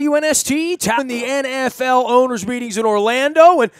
WNST, tapping the NFL owners' meetings in Orlando, and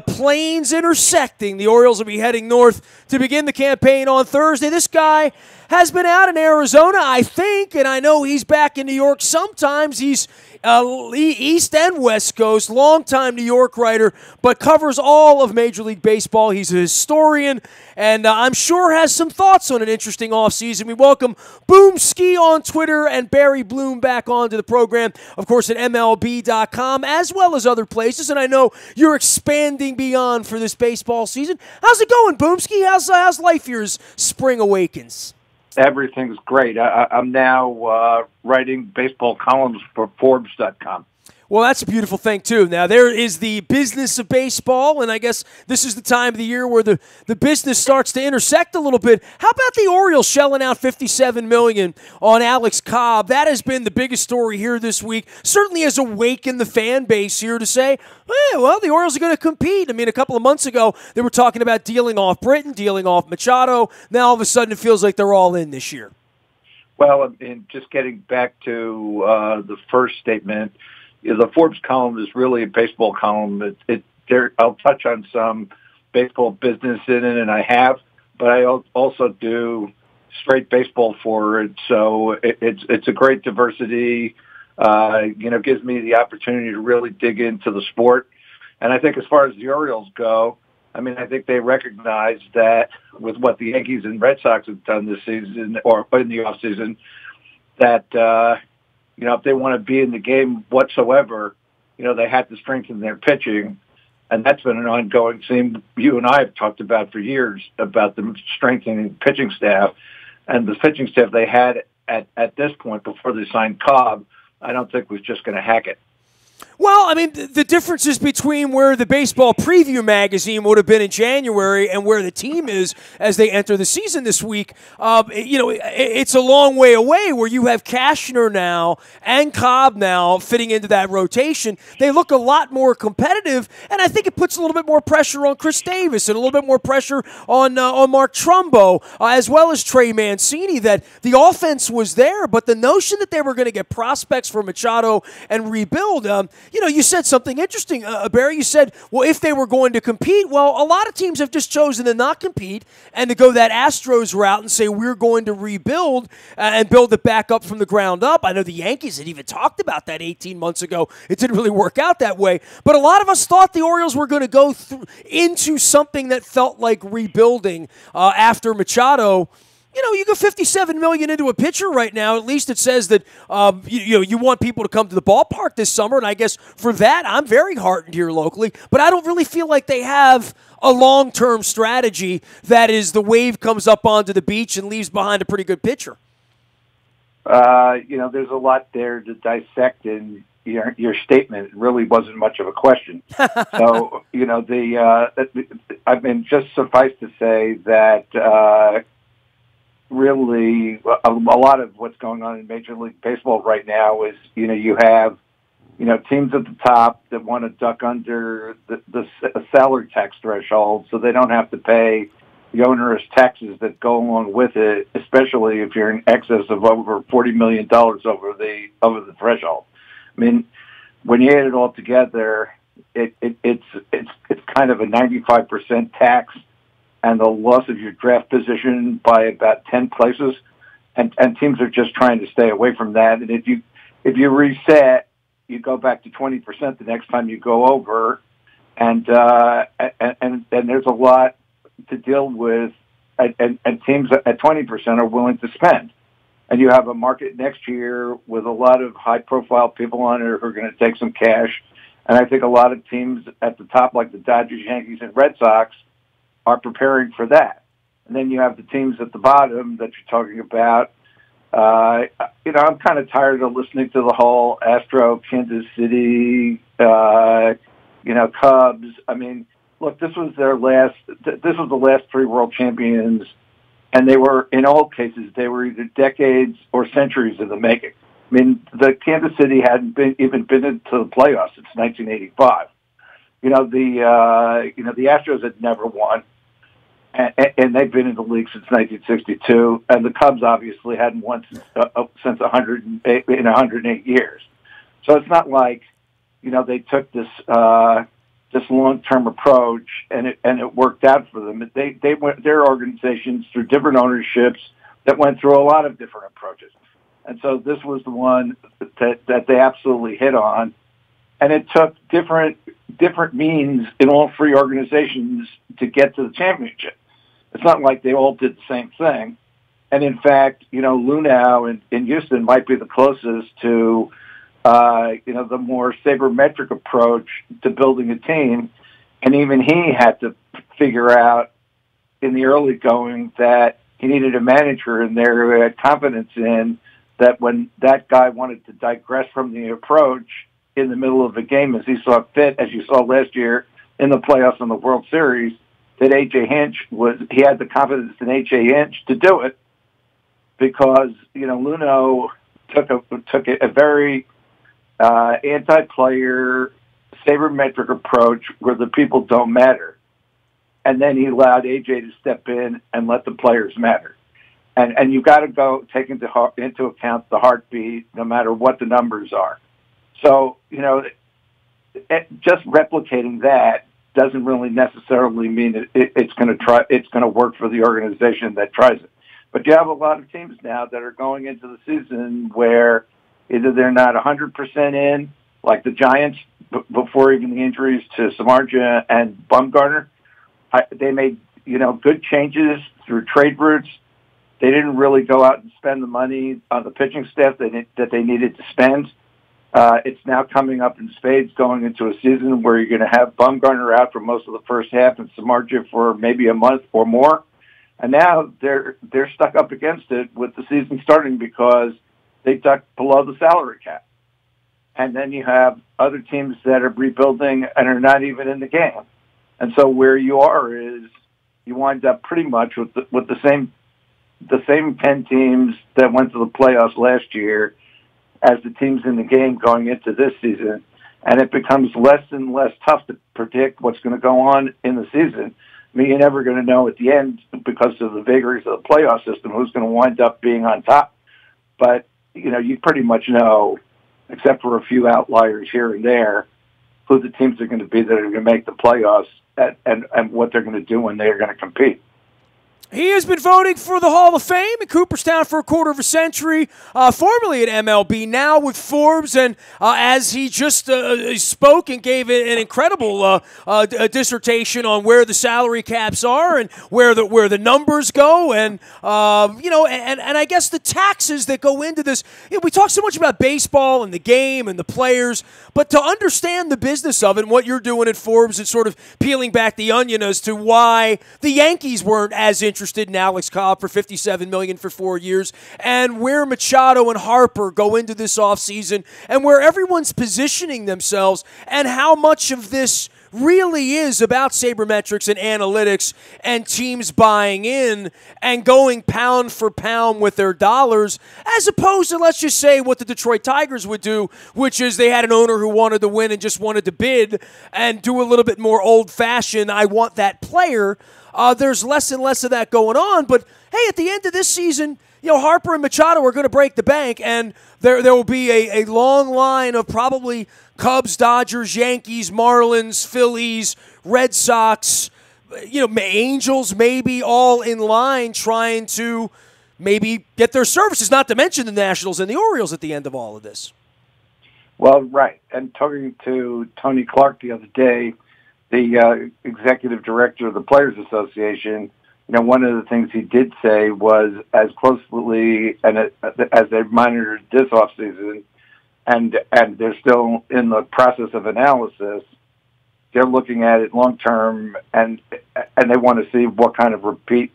planes intersecting, the Orioles will be heading north to begin the campaign on Thursday. This guy has been out in Arizona, I think, and I know he's back in New York sometimes. He's East and West Coast, longtime New York writer, but covers all of Major League Baseball. He's a historian, and I'm sure has some thoughts on an interesting offseason. We welcome Boomski on Twitter and Barry Bloom back onto the program, of course, at MLB.com, as well as other places, and I know you're expanding beyond for this baseball season. How's it going, Boomski? How's life here as spring awakens? Everything's great. I'm now writing baseball columns for Forbes.com. Well, that's a beautiful thing, too. Now, there is the business of baseball, and I guess this is the time of the year where the business starts to intersect a little bit. How about the Orioles shelling out $57 million on Alex Cobb? That has been the biggest story here this week. Certainly has awakened the fan base here to say, well, the Orioles are going to compete. I mean, a couple of months ago, they were talking about dealing off Britton, dealing off Machado. Now, all of a sudden, it feels like they're all in this year. Well, and just getting back to the first statement, the Forbes column is really a baseball column. I'll touch on some baseball business in it, and I have, but I also do straight baseball for it. So it's a great diversity. Gives me the opportunity to really dig into the sport. And I think as far as the Orioles go, I mean, I think they recognize that with what the Yankees and Red Sox have done this season or in the offseason, that if they want to be in the game whatsoever, they have to strengthen their pitching. And that's been an ongoing theme you and I have talked about for years, about them strengthening the pitching staff. And the pitching staff they had at this point before they signed Cobb, I don't think was just going to hack it. Well, I mean, the differences between where the Baseball Preview magazine would have been in January and where the team is as they enter the season this week, it's a long way away where you have Cashner now and Cobb now fitting into that rotation. They look a lot more competitive, and I think it puts a little bit more pressure on Chris Davis and a little bit more pressure on Mark Trumbo, as well as Trey Mancini, that the offense was there, but the notion that they were going to get prospects for Machado and rebuild, you said something interesting, Barry. You said, well, if they were going to compete, well, a lot of teams have just chosen to not compete and to go that Astros route and say we're going to rebuild and build it back up from the ground up. I know the Yankees had even talked about that 18 months ago. It didn't really work out that way. But a lot of us thought the Orioles were going to go into something that felt like rebuilding after Machado. You go $57 million into a pitcher right now. At least it says that you want people to come to the ballpark this summer, and I guess for that I'm very heartened here locally. But I don't really feel like they have a long-term strategy that is the wave comes up onto the beach and leaves behind a pretty good pitcher. There's a lot there to dissect, and your statement really wasn't much of a question. So just suffice to say that. Really, a lot of what's going on in Major League Baseball right now is, you have, teams at the top that want to duck under the salary tax threshold so they don't have to pay the onerous taxes that go along with it, especially if you're in excess of over $40 million over the threshold. I mean, when you add it all together, it's kind of a 95% tax and the loss of your draft position by about 10 places, and teams are just trying to stay away from that. And if you reset, you go back to 20% the next time you go over, and there's a lot to deal with, and teams at 20% are willing to spend. And you have a market next year with a lot of high-profile people on it who are going to take some cash, and I think a lot of teams at the top, like the Dodgers, Yankees, and Red Sox, are preparing for that. And then you have the teams at the bottom that you're talking about. I'm kind of tired of listening to the whole Astro, Kansas City, Cubs. I mean, look, this was the last three world champions, and they were, in all cases, they were either decades or centuries in the making. I mean, the Kansas City hadn't even been into the playoffs since 1985. The Astros had never won. And they've been in the league since 1962, and the Cubs obviously hadn't won since 108 years. So it's not like, they took this this long-term approach and it worked out for them. They went their organizations through different ownerships that went through a lot of different approaches. And so this was the one that they absolutely hit on. And it took different means in all three organizations to get to the championship. It's not like they all did the same thing. And in fact, Lunow in Houston might be the closest to, the more sabermetric approach to building a team. And even he had to figure out in the early going that he needed a manager in there who had confidence in that when that guy wanted to digress from the approach in the middle of the game as he saw fit, as you saw last year in the playoffs and the World Series, that A.J. Hinch he had the confidence in A.J. Hinch to do it because, Lunow took a very anti-player, sabermetric approach where the people don't matter. And then he allowed A.J. to step in and let the players matter. And you've got to take into account the heartbeat, no matter what the numbers are. So, just replicating that doesn't really necessarily mean it's going to work for the organization that tries it. But you have a lot of teams now that are going into the season where either they're not 100% in, like the Giants, before even the injuries to Samardzija and Bumgarner. They made, good changes through trade routes. They didn't really go out and spend the money on the pitching staff that they needed to spend. It's now coming up in spades going into a season where you're going to have Bumgarner out for most of the first half and Samardzija for maybe a month or more. And now they're stuck up against it with the season starting because they ducked below the salary cap. And then you have other teams that are rebuilding and are not even in the game. And so where you are is you wind up pretty much with the same 10 teams that went to the playoffs last year as the teams in the game going into this season. And it becomes less and less tough to predict what's going to go on in the season. I mean, you're never going to know at the end because of the vagaries of the playoff system who's going to wind up being on top. But, you pretty much know, except for a few outliers here and there, who the teams are going to be that are going to make the playoffs and what they're going to do when they're going to compete. He has been voting for the Hall of Fame in Cooperstown for a quarter of a century, formerly at MLB, now with Forbes. And as he just spoke and gave an incredible dissertation on where the salary caps are and where the numbers go, and and I guess the taxes that go into this. We talk so much about baseball and the game and the players, but to understand the business of it and what you're doing at Forbes and sort of peeling back the onion as to why the Yankees weren't as interested in Alex Cobb for $57 million for 4 years, and where Machado and Harper go into this offseason, and where everyone's positioning themselves, and how much of this really is about sabermetrics and analytics and teams buying in and going pound for pound with their dollars, as opposed to, let's just say, what the Detroit Tigers would do, which is they had an owner who wanted to win and just wanted to bid and do a little bit more old-fashioned, I want that player. There's less and less of that going on. But, hey, at the end of this season, Harper and Machado are going to break the bank, and there will be a long line of probably Cubs, Dodgers, Yankees, Marlins, Phillies, Red Sox, Angels maybe all in line trying to maybe get their services, not to mention the Nationals and the Orioles at the end of all of this. Well, right. And talking to Tony Clark the other day, the executive director of the Players Association, one of the things he did say was as closely as they've monitored this offseason, and they're still in the process of analysis, they're looking at it long term, and they want to see what kind of repeat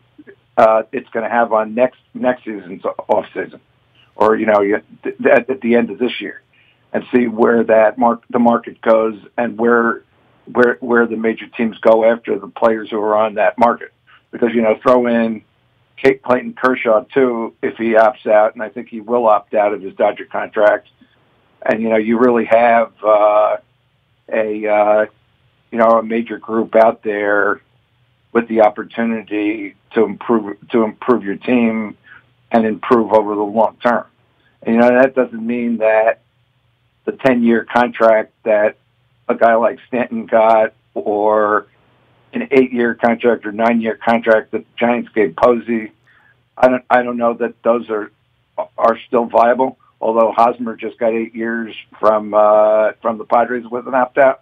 it's going to have on next season's off season, or at the end of this year, and see where the market goes and where the major teams go after the players who are on that market. Because, throw in Clayton Kershaw, too, if he opts out, and I think he will opt out of his Dodger contract. And, you really have a major group out there with the opportunity to improve your team and improve over the long term. And, that doesn't mean that the 10-year contract that a guy like Stanton got, or an 8-year contract or 9-year contract that the Giants gave Posey. I don't know that those are still viable. Although Hosmer just got 8 years from the Padres with an opt-out,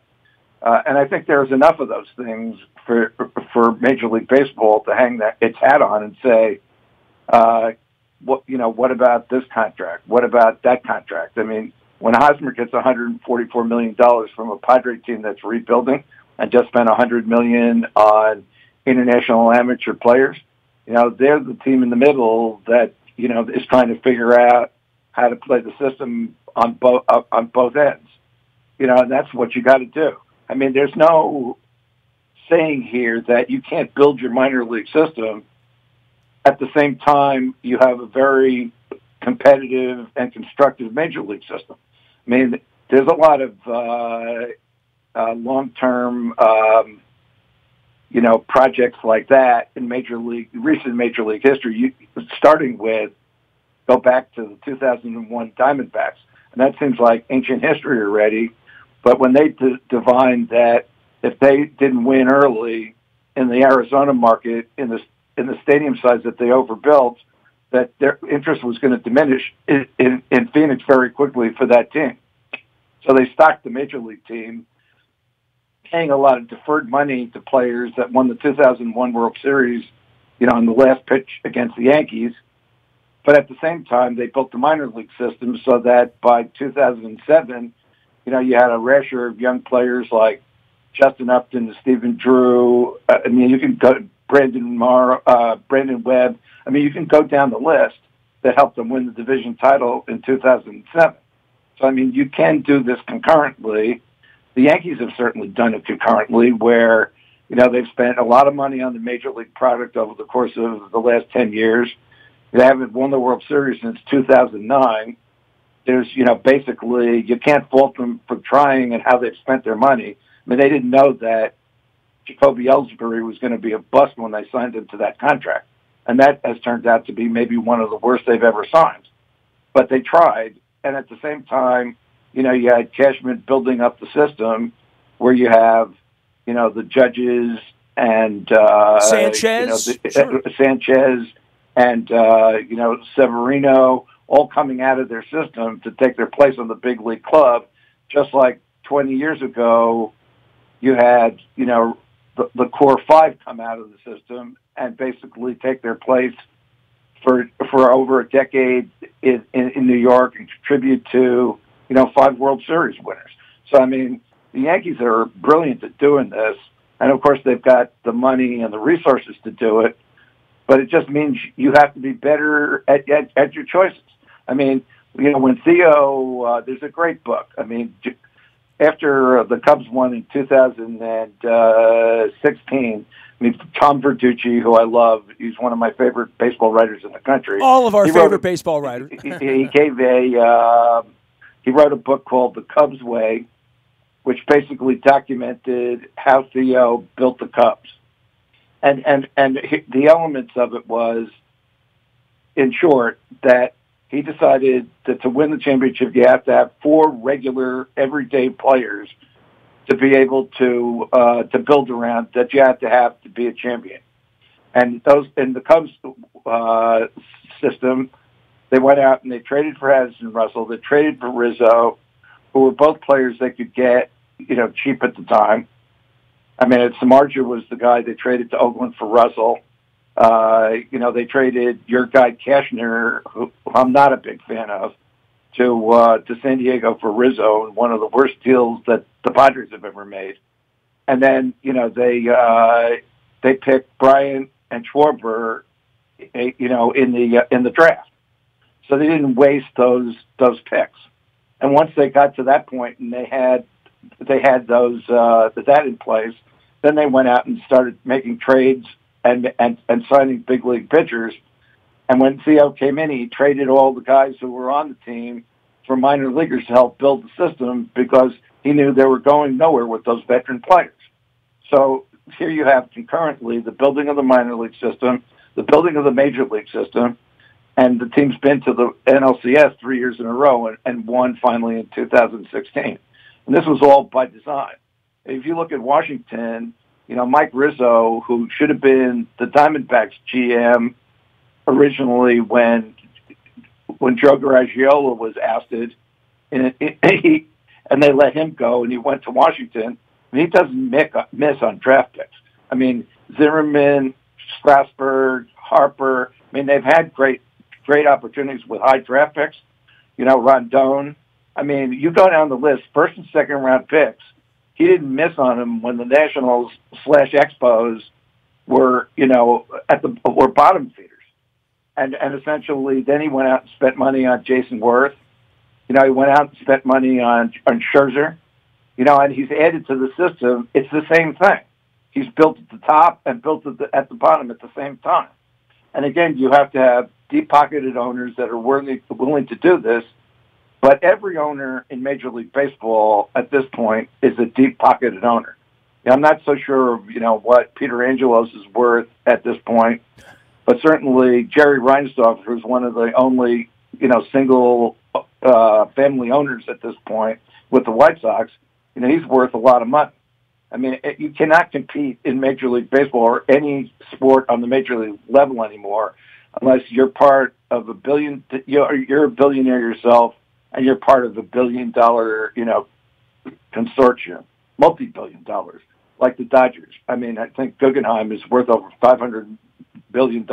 and I think there's enough of those things for Major League Baseball to hang its hat on and say, what about this contract? What about that contract? I mean, when Hosmer gets $144 million from a Padre team that's rebuilding and just spent $100 million on international amateur players, they're the team in the middle that is trying to figure out how to play the system on both ends. And that's what you got to do. I mean, there's no saying here that you can't build your minor league system at the same time you have a very competitive and constructive major league system. I mean, there's a lot of long-term, projects like that in recent major league history. Starting with go back to the 2001 Diamondbacks, and that seems like ancient history already. But when they divined that if they didn't win early in the Arizona market in the stadium size that they overbuilt, that their interest was going to diminish in Phoenix very quickly for that team. So they stocked the major league team, paying a lot of deferred money to players that won the 2001 World Series, in the last pitch against the Yankees. But at the same time, they built the minor league system so that by 2007, you had a rasher of young players like Justin Upton, Stephen Drew. I mean, you can go Brandon Webb. I mean, you can go down the list that helped them win the division title in 2007. So, I mean, you can do this concurrently. The Yankees have certainly done it concurrently where, they've spent a lot of money on the major league product over the course of the last 10 years. They haven't won the World Series since 2009. There's, basically, you can't fault them for trying and how they've spent their money. I mean, they didn't know that Jacoby Ellsbury was going to be a bust when they signed him to that contract. And that has turned out to be maybe one of the worst they've ever signed. But they tried. And at the same time, you had Cashman building up the system where you have, the Judges and Sanchez, Sanchez and, Severino all coming out of their system to take their place on the big league club. Just like 20 years ago, you had, the core five come out of the system and basically take their place for over a decade in New York and contribute to, 5 World Series winners. So, I mean, the Yankees are brilliant at doing this. And, of course, they've got the money and the resources to do it. But it just means you have to be better at your choices. I mean, when Theo, there's a great book. I mean, after the Cubs won in 2016, I mean, Tom Verducci, who I love, he's one of my favorite baseball writers in the country. All of our favorite baseball writers. He wrote a book called The Cubs Way, which basically documented how Theo built the Cubs. And the elements of it was, in short, that he decided that to win the championship, you have to have 4 regular, everyday players to be able to build around, that you have to be a champion. And those in the Cubs system, they went out and they traded for Addison Russell. They traded for Rizzo, who were both players they could get, cheap at the time. I mean, Samardzija was the guy they traded to Oakland for Russell. They traded your guy Cashner, who I'm not a big fan of, to San Diego for Rizzo, one of the worst deals that the Padres have ever made. And then, they picked Bryant and Schwarber, in the draft. So they didn't waste those picks. And once they got to that point and they had those that in place, then they went out and started making trades and signing big league pitchers. And when Theo came in, he traded all the guys who were on the team for minor leaguers to help build the system because he knew they were going nowhere with those veteran players. So here you have concurrently the building of the minor league system, the building of the major league system, And the team's been to the NLCS 3 years in a row and won finally in 2016. And this was all by design. If you look at Washington, Mike Rizzo, who should have been the Diamondbacks GM originally when Joe Garagiola was ousted, and they let him go, and he went to Washington, and he doesn't miss on draft picks. I mean, Zimmerman, Strasburg, Harper, they've had great opportunities with high draft picks. Rondon. You go down the list, first and second round picks. He didn't miss on them when the Nationals / Expos were, were bottom feeders. And essentially, then he went out and spent money on Jason Worth. He went out and spent money on Scherzer. And he's added to the system. It's the same thing. He's built at the top and built at the bottom at the same time. And again, you have to have deep-pocketed owners that are willing to do this. But every owner in Major League Baseball at this point is a deep-pocketed owner. I'm not so sure of, what Peter Angelos is worth at this point, but certainly Jerry Reinsdorf, who's one of the only, single family owners at this point with the White Sox, he's worth a lot of money. You cannot compete in Major League Baseball or any sport on the Major League level anymore unless you're part of a billion, you're a billionaire yourself, and you're part of a $1 billion, consortium, multi-billion dollars, like the Dodgers. I think Guggenheim is worth over $500 billion.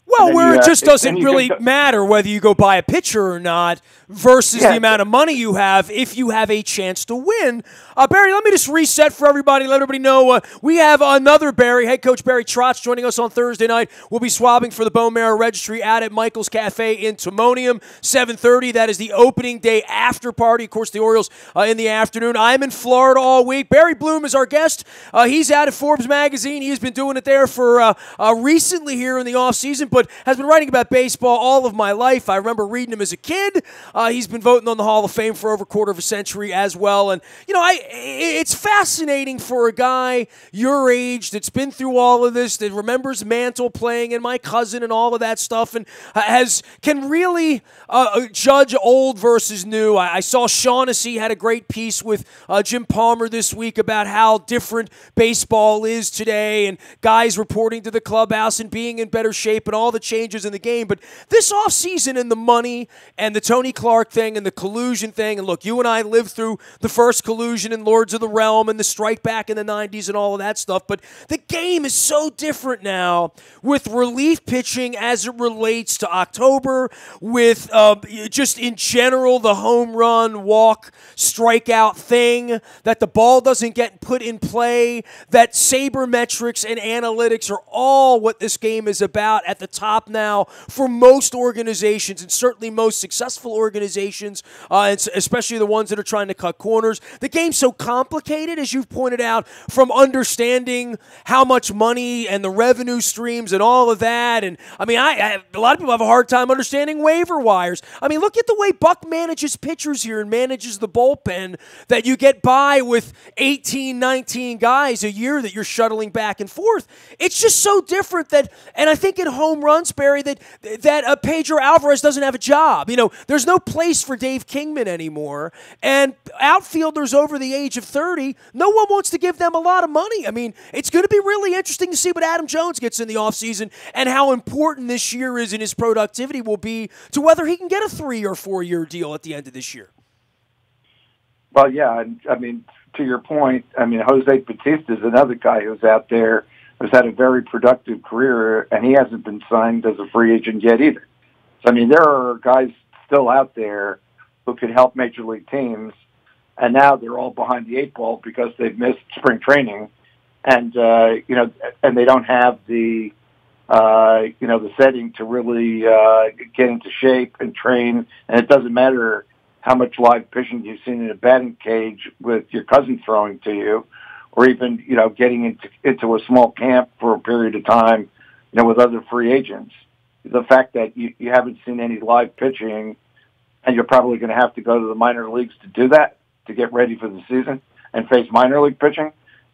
Well, where it just doesn't really matter whether you go buy a pitcher or not versus the amount of money you have if you have a chance to win. Barry, let me just reset for everybody, let everybody know we have another Barry, head coach Barry Trotz, joining us on Thursday night. We'll be swabbing for the Bone Marrow Registry out at Michael's Cafe in Timonium, 7:30. That is the opening day after party. Of course, the Orioles in the afternoon. I'm in Florida all week. Barry Bloom is our guest. He's out at Forbes Magazine. He's been doing it there for recently here in the offseason, but has been writing about baseball all of my life. I remember reading him as a kid. He's been voting on the Hall of Fame for over a quarter of a century as well. And, it's fascinating for a guy your age that's been through all of this, that remembers Mantle playing and my cousin and all of that stuff, and can really judge old versus new. I saw Shaughnessy had a great piece with Jim Palmer this week about how different baseball is today, and guys reporting to the clubhouse and being in better shape and all the changes in the game. But this offseason and the money and the Tony Clark thing and the collusion thing, and look, you and I lived through the first collusion in Lords of the Realm and the strike back in the 90s and all of that stuff, but the game is so different now with relief pitching as it relates to October, with just in general the home run, walk, strikeout thing, that the ball doesn't get put in play, that sabermetrics and analytics are all what this game is about at the top now for most organizations, and certainly most successful organizations, and especially the ones that are trying to cut corners. The game's so complicated, as you've pointed out, from understanding how much money and the revenue streams and all of that. And a lot of people have a hard time understanding waiver wires. Look at the way Buck manages pitchers here and manages the bullpen, that you get by with 18, 19 guys a year that you're shuttling back and forth. It's just so different and I think in home runs, Barry, that Pedro Alvarez doesn't have a job. There's no place for Dave Kingman anymore, and outfielders over the age of 30, no one wants to give them a lot of money. It's going to be really interesting to see what Adam Jones gets in the offseason and how important this year is in his productivity will be to whether he can get a 3 or 4 year deal at the end of this year. Well, yeah, to your point, Jose Bautista is another guy who's out there who's had a very productive career, and he hasn't been signed as a free agent yet either. So, there are guys still out there who could help major league teams, and now they're all behind the 8 ball because they've missed spring training, and and they don't have the the setting to really get into shape and train. And it doesn't matter how much live pitching you've seen in a batting cage with your cousin throwing to you, or even getting into a small camp for a period of time, with other free agents. The fact that you haven't seen any live pitching, and you're probably going to have to go to the minor leagues to do that, to get ready for the season and face minor league pitching.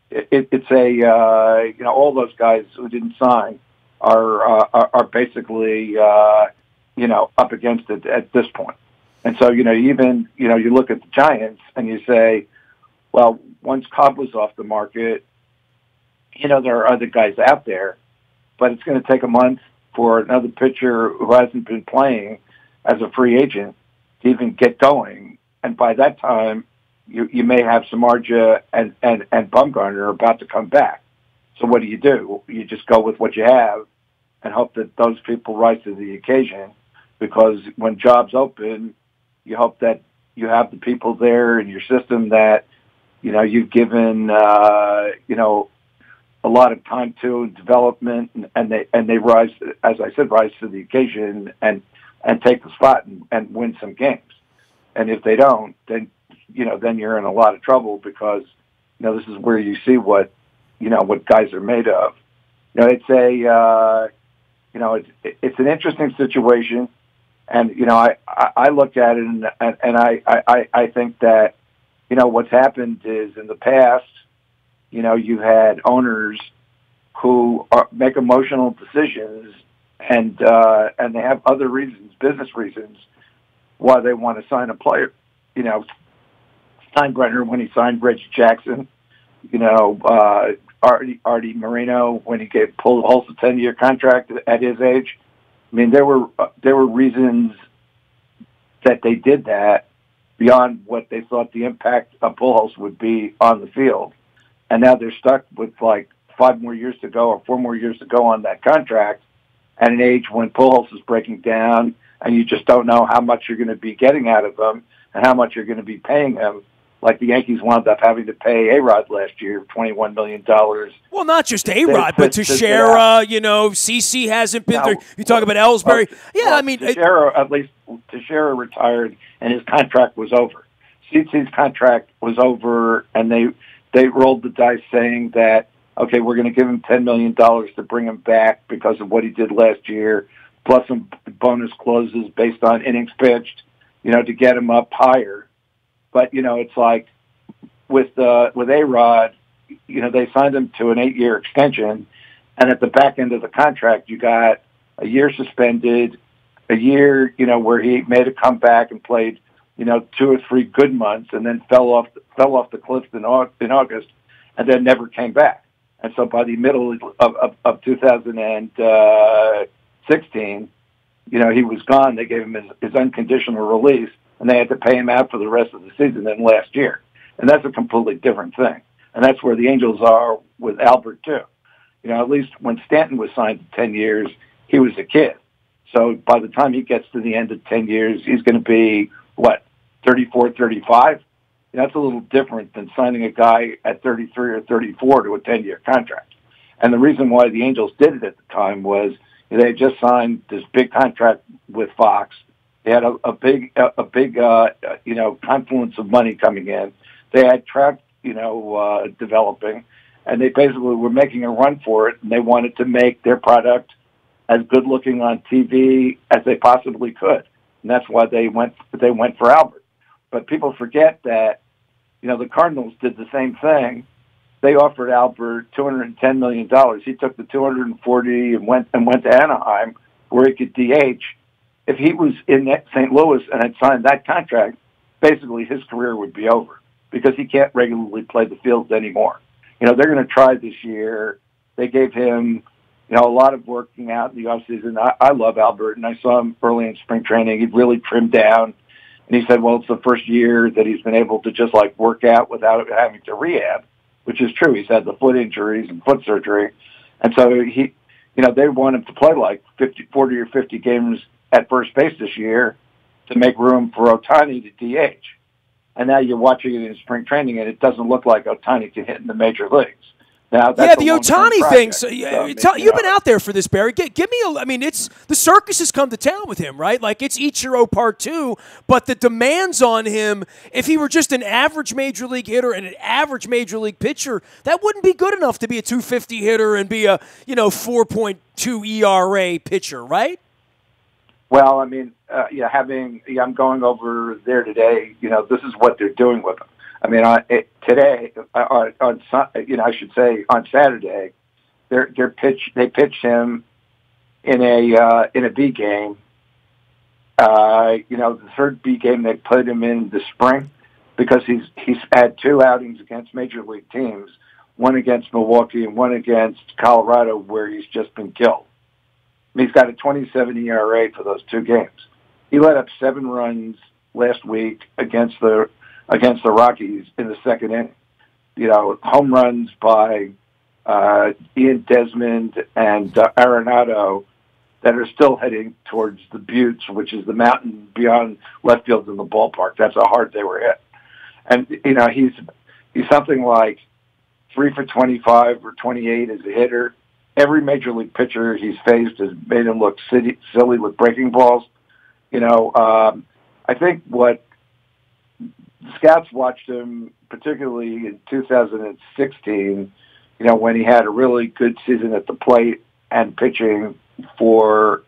It's all those guys who didn't sign are basically up against it at this point. And so, even, you look at the Giants and you say, well, once Cobb was off the market, there are other guys out there, but it's going to take a month for another pitcher who hasn't been playing as a free agent to even get going. And by that time, you may have Samardzija and Bumgarner about to come back. So what do? You just go with what you have and hope that those people rise to the occasion, because when jobs open, you hope that you have the people there in your system that, you've given, a lot of time to development, and they rise, as I said, rise to the occasion and take the spot and win some games. And if they don't, then you're in a lot of trouble, because, this is where you see what guys are made of. It's an interesting situation. And, I look at it and I think that, what's happened is in the past, you had owners who make emotional decisions and they have other reasons, business reasons, why they want to sign a player. Steinbrenner when he signed Reggie Jackson, Artie Moreno when he gave Pujols a 10-year contract at his age. I mean, there were reasons that they did that beyond what they thought the impact of Pujols would be on the field. And now they're stuck with like 5 more years to go or 4 more years to go on that contract at an age when Pujols is breaking down and you just don't know how much you're going to be getting out of him and how much you're going to be paying him. Like the Yankees wound up having to pay A-Rod last year, $21 million. Well, not just A-Rod, but Teixeira, CC hasn't been there. You talk about Ellsbury. Teixeira retired and his contract was over. CC's contract was over, and they rolled the dice saying that, okay, we're going to give him $10 million to bring him back because of what he did last year, plus some bonus clauses based on innings pitched, to get him up higher. But, it's like with A-Rod, they signed him to an 8-year extension, and at the back end of the contract, you got a year suspended, a year, where he made a comeback and played, 2 or 3 good months, and then fell off the cliff in August, and then never came back. And so by the middle of 2016, he was gone. They gave him his unconditional release, and they had to pay him out for the rest of the season than last year. And that's a completely different thing. And that's where the Angels are with Albert, too. At least when Stanton was signed to 10 years, he was a kid. So by the time he gets to the end of 10 years, he's going to be, 34, 35? That's a little different than signing a guy at 33 or 34 to a 10-year contract. And the reason why the Angels did it at the time was they had just signed this big contract with Fox. They had a big confluence of money coming in. They had Trout, developing, and they basically were making a run for it, and they wanted to make their product as good looking on TV as they possibly could. And that's why they went for Albert. But people forget that, the Cardinals did the same thing. They offered Albert $210 million. He took the $240 and went to Anaheim, where he could DH. If he was in St. Louis and had signed that contract, basically his career would be over because he can't regularly play the fields anymore. They're going to try this year. They gave him, a lot of working out in the offseason. I love Albert, and I saw him early in spring training. He really trimmed down. And he said, well, it's the first year that he's been able to just work out without having to rehab, which is true. He's had the foot injuries and foot surgery. And so they want him to play 40 or 50 games at first base this year to make room for Ohtani to DH. And now you're watching it in spring training, and it doesn't look like Ohtani can hit in the major leagues. Now, that's the Ohtani thing. So, you've been out there for this, Barry. Give me it's the circus has come to town with him, right? It's Ichiro Part 2, but the demands on him, if he were just an average major league hitter and an average major league pitcher, that wouldn't be good enough to be a 250 hitter and be a 4.2 ERA pitcher, right? Well, I'm going over there today. This is what they're doing with him. Today, on Saturday, they pitched him in a B game, The third B game they put him in the spring because he's had two outings against major league teams, one against Milwaukee and one against Colorado, where he's just been killed. He's got a 27 ERA for those two games. He let up 7 runs last week against the Rockies in the second inning. Home runs by Ian Desmond and Arenado that are still heading towards the Buttes, which is the mountain beyond left field in the ballpark. That's how hard they were hit. And, he's something like 3 for 25 or 28 as a hitter. Every major league pitcher he's faced has made him look silly with breaking balls. I think what scouts watched him, particularly in 2016, when he had a really good season at the plate and pitching for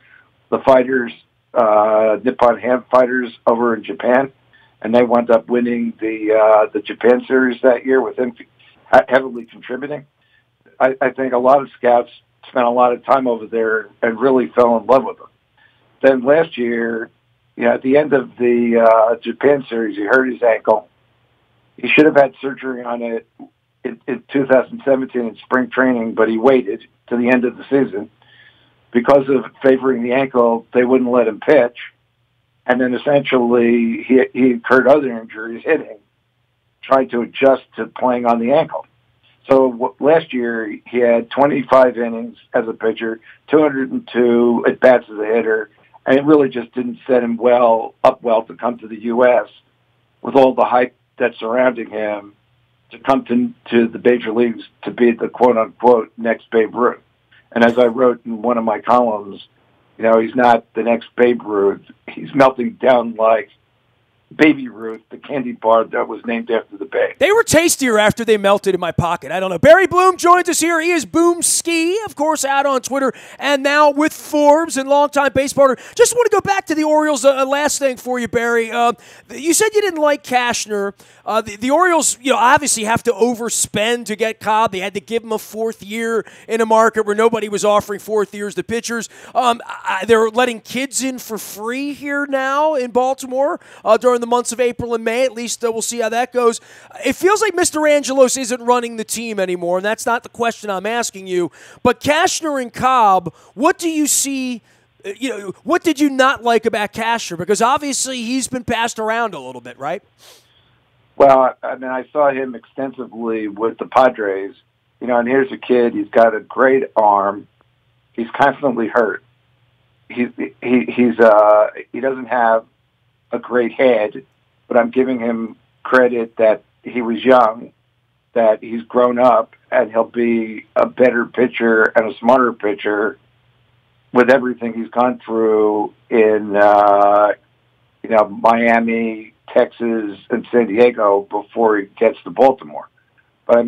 the fighters, Nippon Ham fighters over in Japan, and they wound up winning the Japan series that year with him heavily contributing. I think a lot of scouts spent a lot of time over there and really fell in love with him. Then last year, at the end of the Japan series, he hurt his ankle. He should have had surgery on it in 2017 in spring training, but he waited to the end of the season. Because of favoring the ankle, they wouldn't let him pitch. And then essentially he incurred other injuries hitting, trying to adjust to playing on the ankle. So last year he had 25 innings as a pitcher, 202 at-bats as a hitter, and it really just didn't set him up well to come to the U.S. with all the hype that's surrounding him to come to the major leagues to be the quote-unquote next Babe Ruth. And as I wrote in one of my columns, he's not the next Babe Ruth. He's melting down like Baby Ruth, the candy bar that was named after the Babe. They were tastier after they melted in my pocket. I don't know. Barry Bloom joins us here. He is Boom Ski, of course, out on Twitter, and now with Forbes and longtime baseballer. Just want to go back to the Orioles. Last thing for you, Barry. You said you didn't like Cashner. The Orioles, obviously have to overspend to get Cobb. They had to give him a 4th year in a market where nobody was offering 4th years to pitchers. They're letting kids in for free here now in Baltimore during the months of April and May. At least we'll see how that goes. It feels like Mr. Angelos isn't running the team anymore, and that's not the question I'm asking you. But Cashner and Cobb, what do you see? What did you not like about Cashner? Because obviously he's been passed around a little bit, right? Well, I saw him extensively with the Padres, and here's a kid. He's got a great arm. He's constantly hurt. He doesn't have a great head, but I'm giving him credit that he was young, that he's grown up, and he'll be a better pitcher and a smarter pitcher with everything he's gone through in, Miami, Texas, and San Diego before he gets to Baltimore. But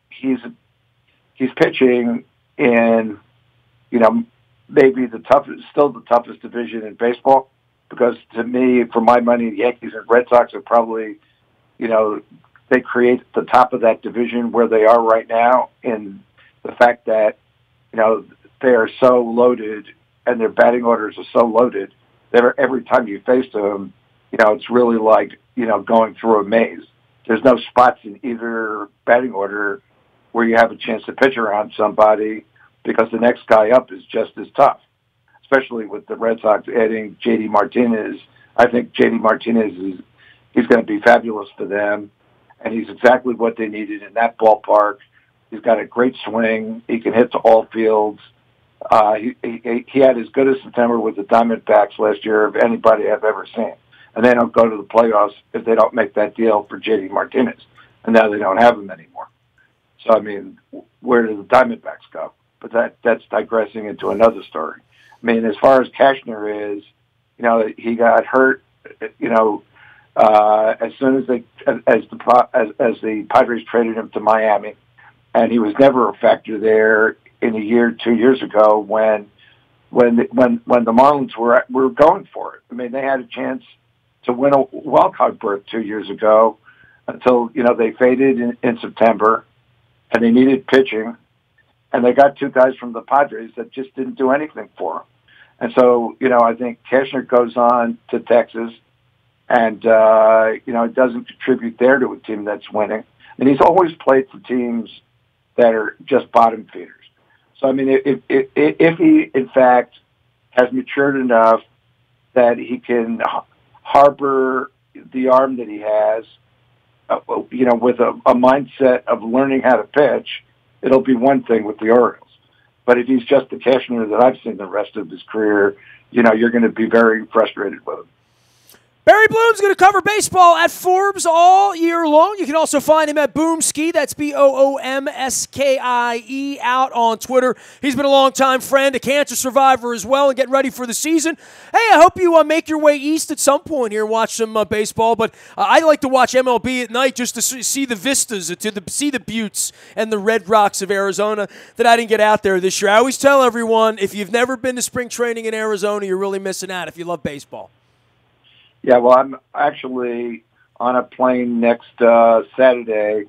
he's pitching in, maybe still the toughest division in baseball, because to me, for my money, the Yankees and Red Sox are probably, they create the top of that division where they are right now, in the fact that, they are so loaded and their batting orders are so loaded that every time you face them, it's really like, going through a maze. There's no spots in either batting order where you have a chance to pitch around somebody, because the next guy up is just as tough, especially with the Red Sox adding J.D. Martinez. I think J.D. Martinez he's going to be fabulous for them, and he's exactly what they needed in that ballpark. He's got a great swing. He can hit to all fields. He had as good a September with the Diamondbacks last year of anybody I've ever seen. And they don't go to the playoffs if they don't make that deal for J.D. Martinez. And now they don't have him anymore. So, where do the Diamondbacks go? But that's digressing into another story. As far as Cashner is, he got hurt, as soon as the Padres traded him to Miami, and he was never a factor there in a year, 2 years ago when the Marlins were going for it. They had a chance to win a wild card berth 2 years ago until, they faded in September, and they needed pitching, and they got two guys from the Padres that just didn't do anything for them. And so, I think Keshner goes on to Texas and, doesn't contribute there to a team that's winning. And he's always played for teams that are just bottom feeders. So, I mean, if he, in fact, has matured enough that he can harbor the arm that he has, with a mindset of learning how to pitch, it'll be one thing with the Orioles. But if he's just the Keshner that I've seen the rest of his career, you're going to be very frustrated with him. Barry Bloom's going to cover baseball at Forbes all year long. You can also find him at Boomski. That's Boomskie out on Twitter. He's been a longtime friend, a cancer survivor as well, and getting ready for the season. Hey, I hope you make your way east at some point here and watch some baseball. But I like to watch MLB at night just to see the vistas, see the buttes and the red rocks of Arizona that I didn't get out there this year. I always tell everyone, if you've never been to spring training in Arizona, you're really missing out if you love baseball. Yeah, well, I'm actually on a plane next Saturday,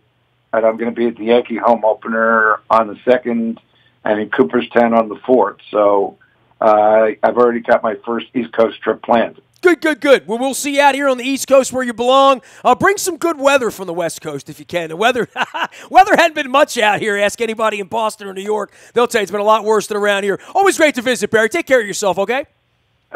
and I'm going to be at the Yankee home opener on the 2nd and in Cooperstown on the 4th. So I've already got my first East Coast trip planned. Good. Well, we'll see you out here on the East Coast where you belong. Bring some good weather from the West Coast if you can. The weather hadn't been much out here. Ask anybody in Boston or New York. They'll tell you it's been a lot worse than around here. Always great to visit, Barry. Take care of yourself, okay?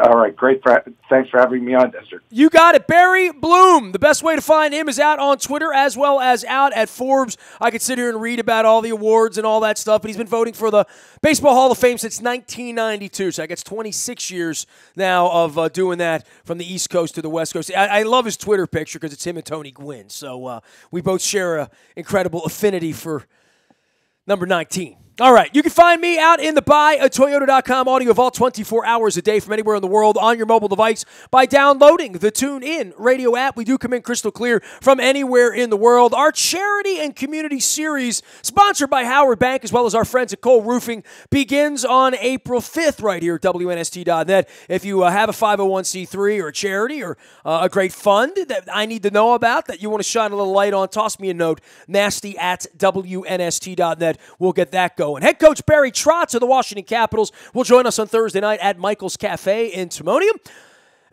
All right, great. Thanks for having me on, Nestor. You got it. Barry Bloom. The best way to find him is out on Twitter as well as out at Forbes. I could sit here and read about all the awards and all that stuff, but he's been voting for the Baseball Hall of Fame since 1992, so I guess 26 years now of doing that from the East Coast to the West Coast. I love his Twitter picture because it's him and Tony Gwynn, so we both share an incredible affinity for number 19. All right, you can find me out in the buyatoyota.com audio vault 24 hours a day from anywhere in the world on your mobile device by downloading the TuneIn radio app. We do come in crystal clear from anywhere in the world. Our charity and community series, sponsored by Howard Bank as well as our friends at Cole Roofing, begins on April 5th right here at WNST.net. If you have a 501c3 or a charity or a great fund that I need to know about that you want to shine a little light on, toss me a note, nasty@WNST.net. We'll get that going. And head coach Barry Trotz of the Washington Capitals will join us on Thursday night at Michael's Cafe in Timonium.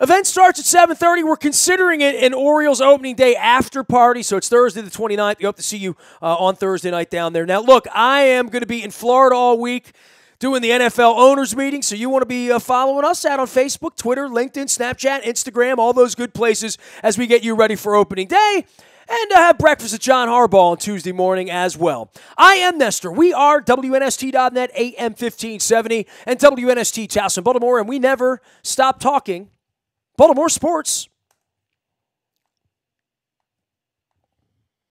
Event starts at 7:30. We're considering it an Orioles opening day after party, so it's Thursday the 29th. We hope to see you on Thursday night down there. Now, look, I am going to be in Florida all week doing the NFL owners meeting, so you want to be following us out on Facebook, Twitter, LinkedIn, Snapchat, Instagram, all those good places as we get you ready for opening day. And have breakfast at John Harbaugh on Tuesday morning as well. I am Nestor. We are WNST.net, AM 1570, and WNST Towson, Baltimore, and we never stop talking Baltimore sports.